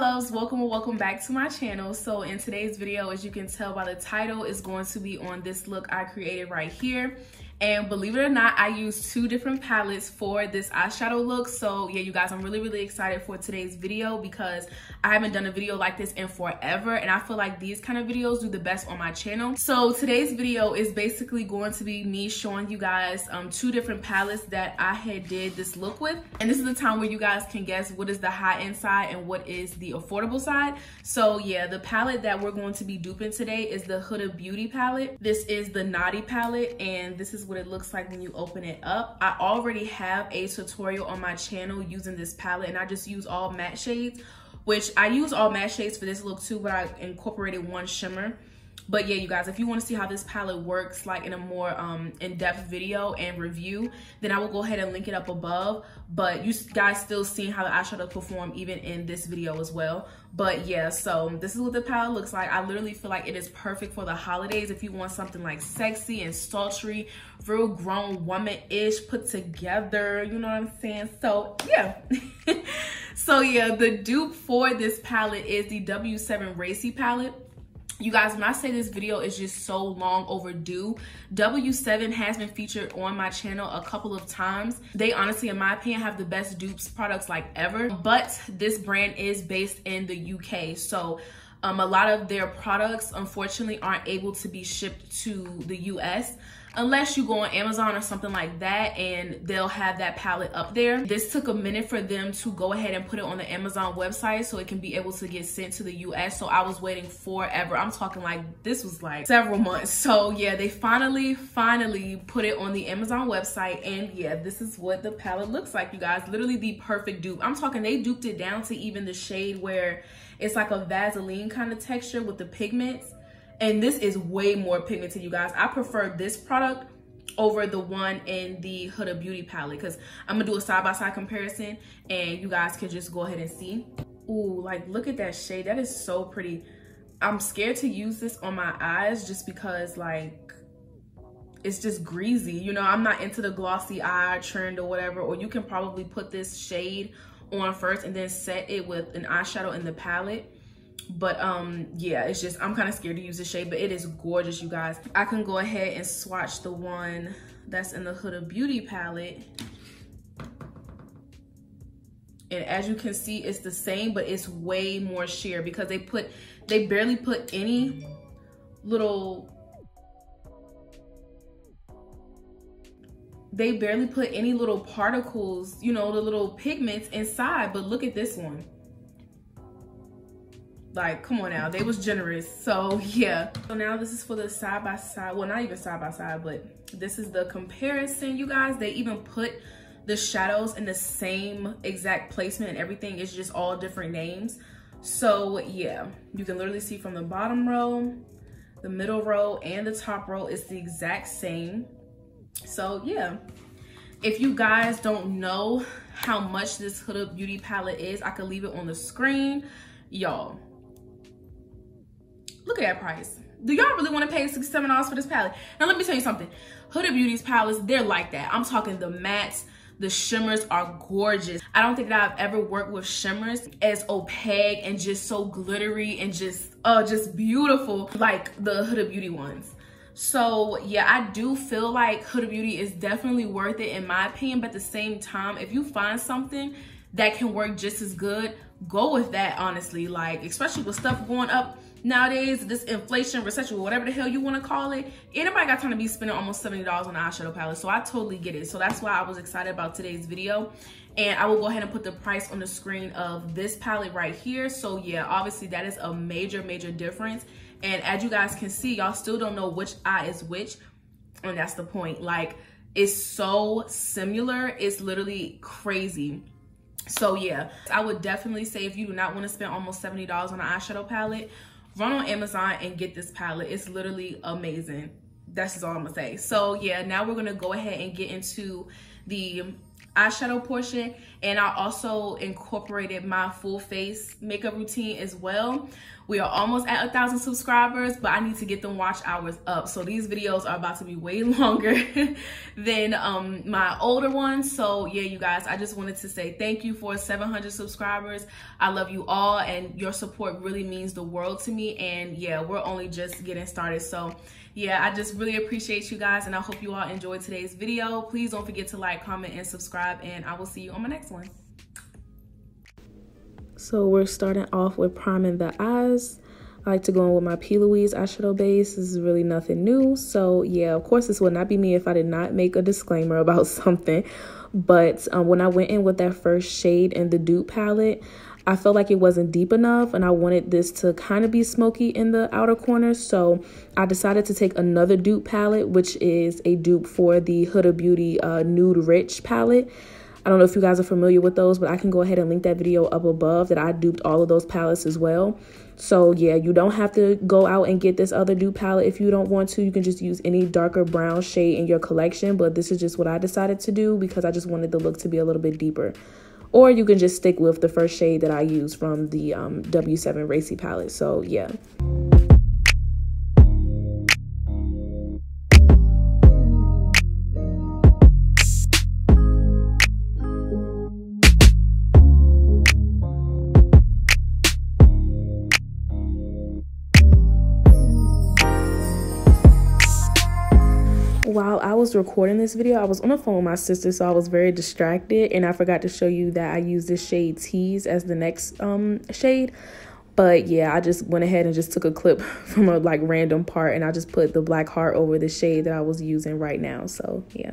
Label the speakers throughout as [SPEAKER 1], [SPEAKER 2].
[SPEAKER 1] loves, welcome or welcome back to my channel. So in today's video, as you can tell by the title, is going to be on this look I created right here. And believe it or not, I used two different palettes for this eyeshadow look. So yeah, you guys, I'm really excited for today's video because I haven't done a video like this in forever. And I feel like these kind of videos do the best on my channel. So today's video is basically going to be me showing you guys two different palettes that I had did this look with. And this is the time where you guys can guess what is the high-end side and what is the affordable side. So yeah, the palette that we're going to be duping today is the HudaBeauty palette. This is the Naughty palette, and this is what it looks like when you open it up. I already have a tutorial on my channel using this palette, and I just use all matte shades, which I use all matte shades for this look too, but I incorporated one shimmer. But yeah, you guys, if you want to see how this palette works like in a more in-depth video and review, then I will go ahead and link it up above. But you guys still seeing how the eyeshadow perform even in this video as well. But yeah, so this is what the palette looks like. I literally feel like it is perfect for the holidays if you want something like sexy and sultry, real grown woman-ish put together, you know what I'm saying? So yeah. So yeah, the dupe for this palette is the W7 Racy palette. You guys, when I say this video is just so long overdue, W7 has been featured on my channel a couple of times. They honestly, in my opinion, have the best dupes products like ever, but this brand is based in the UK. So a lot of their products, unfortunately, aren't able to be shipped to the US unless you go on Amazon or something like that, and they'll have that palette up there. This took a minute for them to go ahead and put it on the Amazon website so it can be able to get sent to the US. So I was waiting forever. I'm talking like this was like several months. So yeah, they finally put it on the Amazon website, and yeah, this is what the palette looks like, you guys. Literally the perfect dupe. I'm talking they duped it down to even the shade where it's like a Vaseline kind of texture with the pigments. And this is way more pigmented, you guys. I prefer this product over the one in the HudaBeauty palette because I'm gonna do a side-by-side comparison and you guys can just go ahead and see. Ooh, like look at that shade. That is so pretty. I'm scared to use this on my eyes just because like it's just greasy. You know, I'm not into the glossy eye trend or whatever, or you can probably put this shade on first and then set it with an eyeshadow in the palette. But yeah, it's just I'm kind of scared to use the shade, but it is gorgeous, you guys. I can go ahead and swatch the one that's in the HudaBeauty palette, and as you can see, it's the same, but it's way more sheer because they barely put any little particles, you know, the little pigments inside. But look at this one. Like, come on now, they was generous. So yeah, so now this is for the side-by-side, well, not even side-by-side, but this is the comparison, you guys. They even put the shadows in the same exact placement and everything. It's just all different names. So yeah, you can literally see from the bottom row, the middle row, and the top row is the exact same. So yeah, if you guys don't know how much this HudaBeauty palette is, I could leave it on the screen. Y'all, look at that price. Do y'all really want to pay $67 for this palette? Now let me tell you something. HudaBeauty's palettes, they're like that. I'm talking the mattes, the shimmers are gorgeous. I don't think that I've ever worked with shimmers as opaque and just so glittery and just beautiful like the HudaBeauty ones. So yeah, I do feel like HudaBeauty is definitely worth it in my opinion, but at the same time, if you find something that can work just as good, go with that, honestly. Like, especially with stuff going up nowadays, this inflation, recession, whatever the hell you want to call it, anybody got time to be spending almost $70 on an eyeshadow palette. So I totally get it. So that's why I was excited about today's video. And I will go ahead and put the price on the screen of this palette right here. So yeah, obviously that is a major difference. And as you guys can see, y'all still don't know which eye is which. And that's the point. Like, it's so similar. It's literally crazy. So yeah, I would definitely say if you do not want to spend almost $70 on an eyeshadow palette, run on Amazon and get this palette. It's literally amazing. That's just all I'm gonna say. So yeah, now we're gonna go ahead and get into the eyeshadow portion, and I also incorporated my full face makeup routine as well. We are almost at 1,000 subscribers, but I need to get them watch hours up. So these videos are about to be way longer than my older ones. So yeah, you guys, I just wanted to say thank you for 700 subscribers. I love you all, and your support really means the world to me. And yeah, we're only just getting started. So yeah, I just really appreciate you guys, and I hope you all enjoyed today's video. Please don't forget to like, comment, and subscribe, and I will see you on my next one. So we're starting off with priming the eyes. I like to go in with my P. Louise eyeshadow base. This is really nothing new. So yeah, of course this would not be me if I did not make a disclaimer about something. But when I went in with that first shade in the dupe palette, I felt like it wasn't deep enough, and I wanted this to kind of be smoky in the outer corner. So I decided to take another dupe palette, which is a dupe for the Huda Beauty Nude Rich palette. I don't know if you guys are familiar with those, but I can go ahead and link that video up above that I duped all of those palettes as well. So yeah, you don't have to go out and get this other dupe palette if you don't want to. You can just use any darker brown shade in your collection, but this is just what I decided to do because I just wanted the look to be a little bit deeper. Or you can just stick with the first shade that I used from the W7 Racy palette. So yeah. While I was recording this video, I was on the phone with my sister, so I was very distracted, and I forgot to show you that I used this shade Tease as the next shade. But yeah, I just went ahead and just took a clip from a like random part, and I just put the black heart over the shade that I was using right now. So yeah.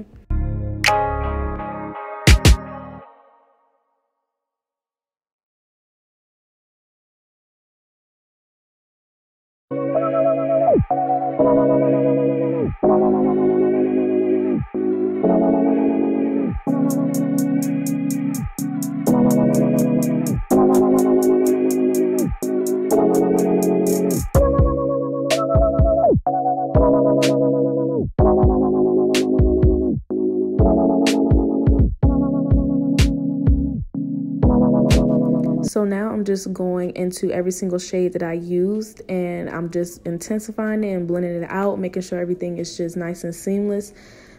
[SPEAKER 1] So now I'm just going into every single shade that I used, and I'm just intensifying it and blending it out, making sure everything is just nice and seamless.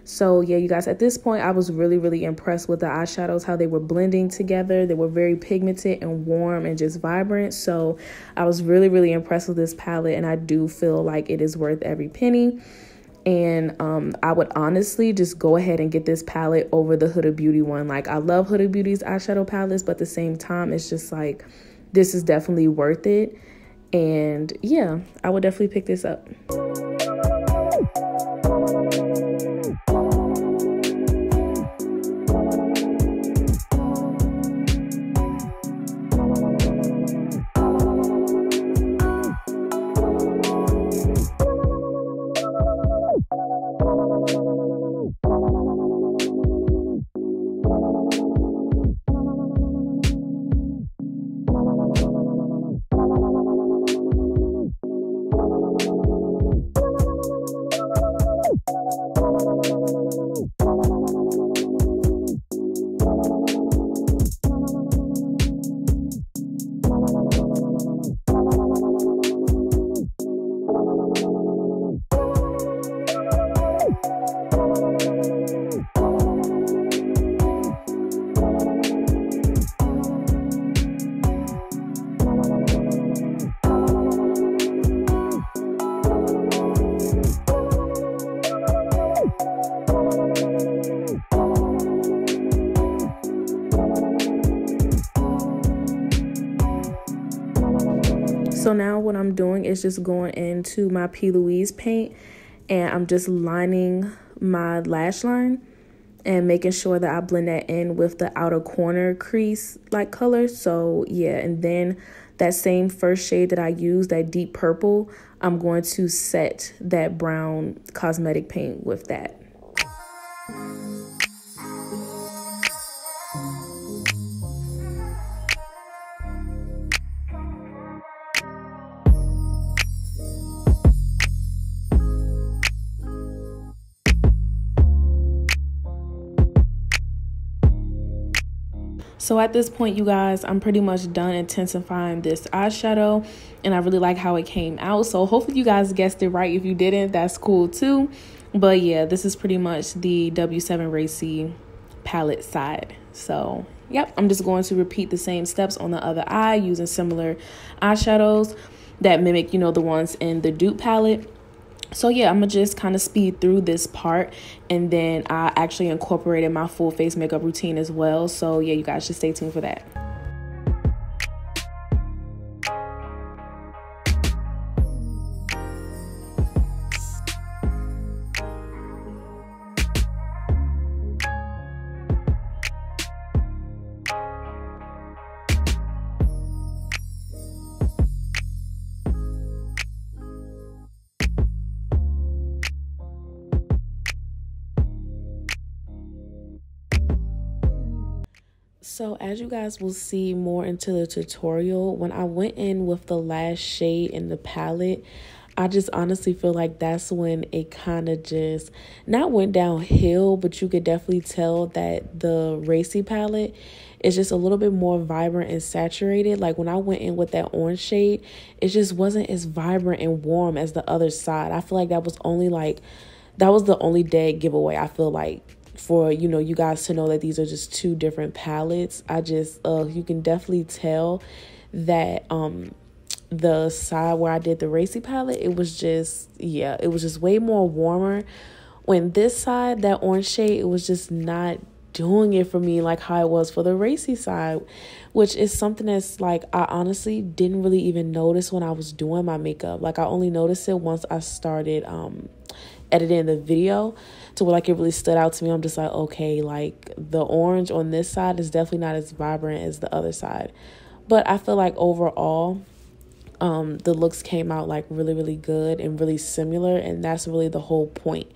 [SPEAKER 1] So yeah, you guys, at this point, I was really impressed with the eyeshadows, how they were blending together. They were very pigmented and warm and just vibrant. So I was really impressed with this palette, and I do feel like it is worth every penny. And I would honestly just go ahead and get this palette over the Huda Beauty one. Like, I love Huda Beauty's eyeshadow palettes, but at the same time, it's just like, this is definitely worth it. And yeah, I would definitely pick this up. So now what I'm doing is just going into my P. Louise paint, and I'm just lining my lash line and making sure that I blend that in with the outer corner crease like color. So yeah, and then that same first shade that I used, that deep purple, I'm going to set that brown cosmetic paint with that. So at this point, you guys, I'm pretty much done intensifying this eyeshadow, and I really like how it came out. So hopefully you guys guessed it right. If you didn't, that's cool too. But yeah, this is pretty much the W7 Racy palette side. So yep, I'm just going to repeat the same steps on the other eye using similar eyeshadows that mimic, you know, the ones in the dupe palette. So yeah, I'm gonna just kind of speed through this part, and then I actually incorporated my full face makeup routine as well. So yeah, you guys just stay tuned for that. So as you guys will see more into the tutorial, when I went in with the last shade in the palette, I just honestly feel like that's when it kind of just not went downhill, but you could definitely tell that the Racy palette is just a little bit more vibrant and saturated. Like when I went in with that orange shade, it just wasn't as vibrant and warm as the other side. I feel like that was the only dead giveaway, I feel like, for, you know, you guys to know that these are just two different palettes. I just you can definitely tell that the side where I did the Racy palette, it was just, yeah, it was just way more warmer. When this side, that orange shade, it was just not doing it for me like how it was for the Racy side, which is something that's like I honestly didn't really even notice when I was doing my makeup. Like I only noticed it once I started editing the video, to where like it really stood out to me. I'm just like, okay, like the orange on this side is definitely not as vibrant as the other side. But I feel like overall the looks came out like really, really good and really similar, and that's really the whole point.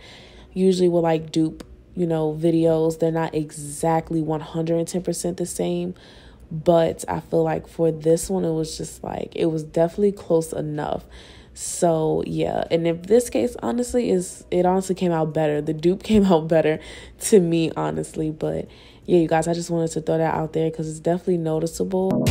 [SPEAKER 1] Usually with like dupe, you know, videos, they're not exactly 110% the same, but I feel like for this one, it was just like, it was definitely close enough. So yeah, and in this case, honestly, it honestly came out better. The dupe came out better to me, honestly. But yeah, you guys, I just wanted to throw that out there because it's definitely noticeable.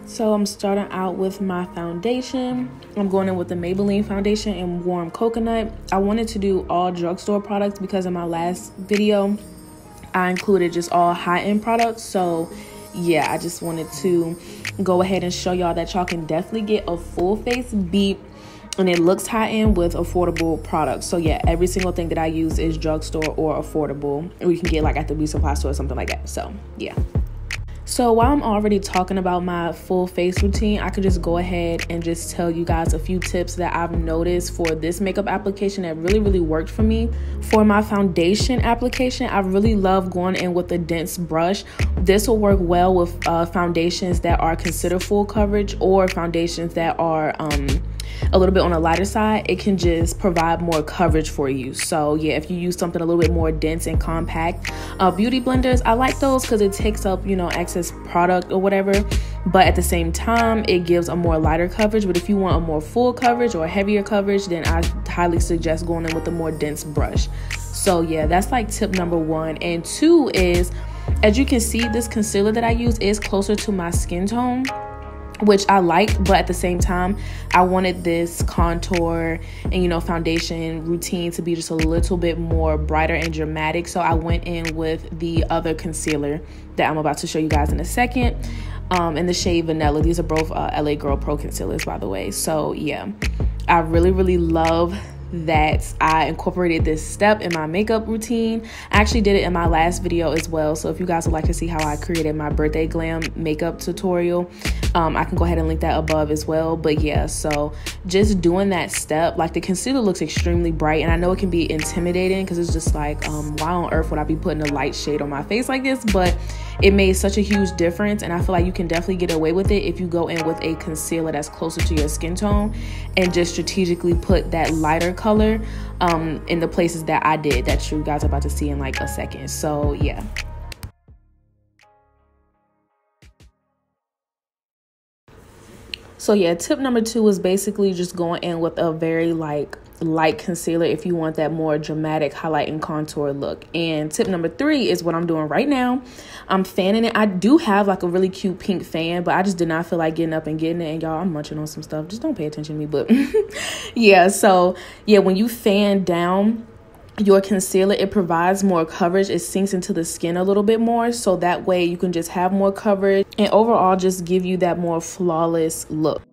[SPEAKER 1] So I'm starting out with my foundation. I'm going in with the Maybelline foundation in Warm Coconut. I wanted to do all drugstore products because in my last video, I included just all high-end products. So yeah, I just wanted to go ahead and show y'all that y'all can definitely get a full face beat and it looks high-end with affordable products. So yeah, every single thing that I use is drugstore or affordable, or you can get like at the beauty supply store or something like that. So yeah. So while I'm already talking about my full face routine, I could just go ahead and just tell you guys a few tips that I've noticed for this makeup application that really worked for me. For my foundation application, I really love going in with a dense brush. This will work well with foundations that are considered full coverage or foundations that are a little bit on the lighter side. It can just provide more coverage for you. So yeah, if you use something a little bit more dense and compact, beauty blenders, I like those because it takes up, you know, excess product or whatever, but at the same time it gives a more lighter coverage. But if you want a more full coverage or heavier coverage, then I highly suggest going in with a more dense brush. So yeah, that's like tip number 1. And 2 is, as you can see, this concealer that I use is closer to my skin tone, which I like, but at the same time I wanted this contour and, you know, foundation routine to be just a little bit more brighter and dramatic. So I went in with the other concealer that I'm about to show you guys in a second, in the shade Vanilla. These are both LA Girl Pro concealers, by the way. So yeah, I really love that I incorporated this step in my makeup routine. I actually did it in my last video as well, so if you guys would like to see how I created my birthday glam makeup tutorial, I can go ahead and link that above as well. But yeah, so just doing that step, like the concealer looks extremely bright, and I know it can be intimidating because it's just like, why on earth would I be putting a light shade on my face like this? But it made such a huge difference, and I feel like you can definitely get away with it if you go in with a concealer that's closer to your skin tone and just strategically put that lighter color in the places that I did, that you guys are about to see in like a second. So yeah. So yeah, tip number 2 is basically just going in with a very light concealer if you want that more dramatic highlight and contour look. And tip number 3 is what I'm doing right now. I'm fanning it. I do have like a really cute pink fan, but I just did not feel like getting up and getting it. And y'all, I'm munching on some stuff. Just don't pay attention to me. But yeah, so yeah, when you fan down your concealer, it provides more coverage. It sinks into the skin a little bit more, so that way you can just have more coverage and overall just give you that more flawless look.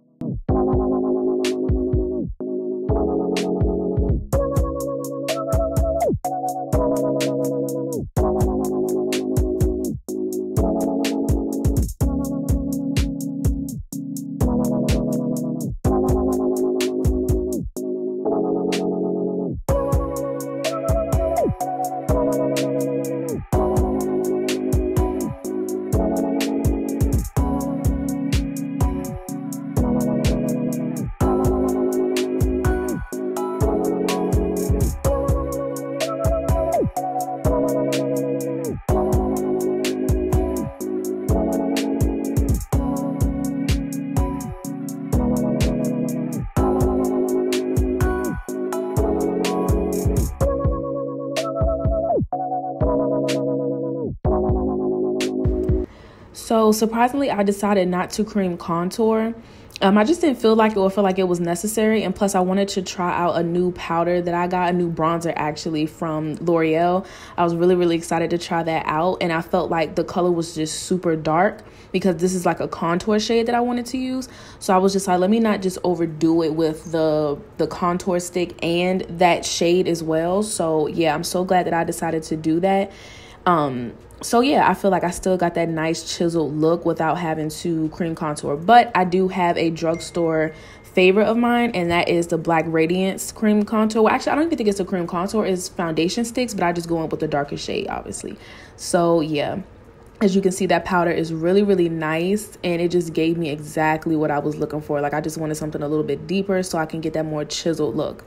[SPEAKER 1] So surprisingly, I decided not to cream contour. I just didn't feel like it or feel like it was necessary. And plus I wanted to try out a new powder that I got, a new bronzer actually from L'Oreal. I was really excited to try that out. And I felt like the color was just super dark because this is like a contour shade that I wanted to use. So I was just like, let me not just overdo it with the contour stick and that shade as well. So yeah, I'm so glad that I decided to do that. So yeah, I feel like I still got that nice chiseled look without having to cream contour. But I do have a drugstore favorite of mine, and that is the Black Radiance cream contour. Well, actually, I don't even think it's a cream contour. It's foundation sticks, but I just go in with the darker shade, obviously. So yeah, as you can see, that powder is really nice, and it just gave me exactly what I was looking for. Like, I just wanted something a little bit deeper so I can get that more chiseled look.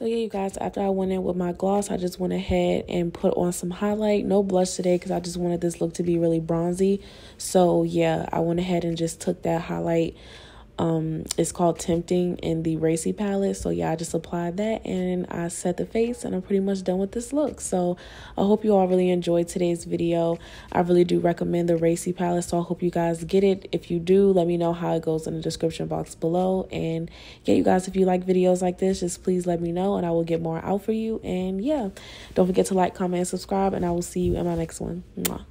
[SPEAKER 1] So yeah, you guys, after I went in with my gloss, I just went ahead and put on some highlight. No blush today because I just wanted this look to be really bronzy. So yeah, I went ahead and just took that highlight. It's called Tempting in the Racy palette. So yeah, I just applied that and I set the face and I'm pretty much done with this look. So I hope you all really enjoyed today's video. I really do recommend the Racy palette, so I hope you guys get it. If you do, let me know how it goes in the description box below. And yeah, you guys, if you like videos like this, just please let me know and I will get more out for you. And yeah, don't forget to like, comment, and subscribe, and I will see you in my next one. Mwah.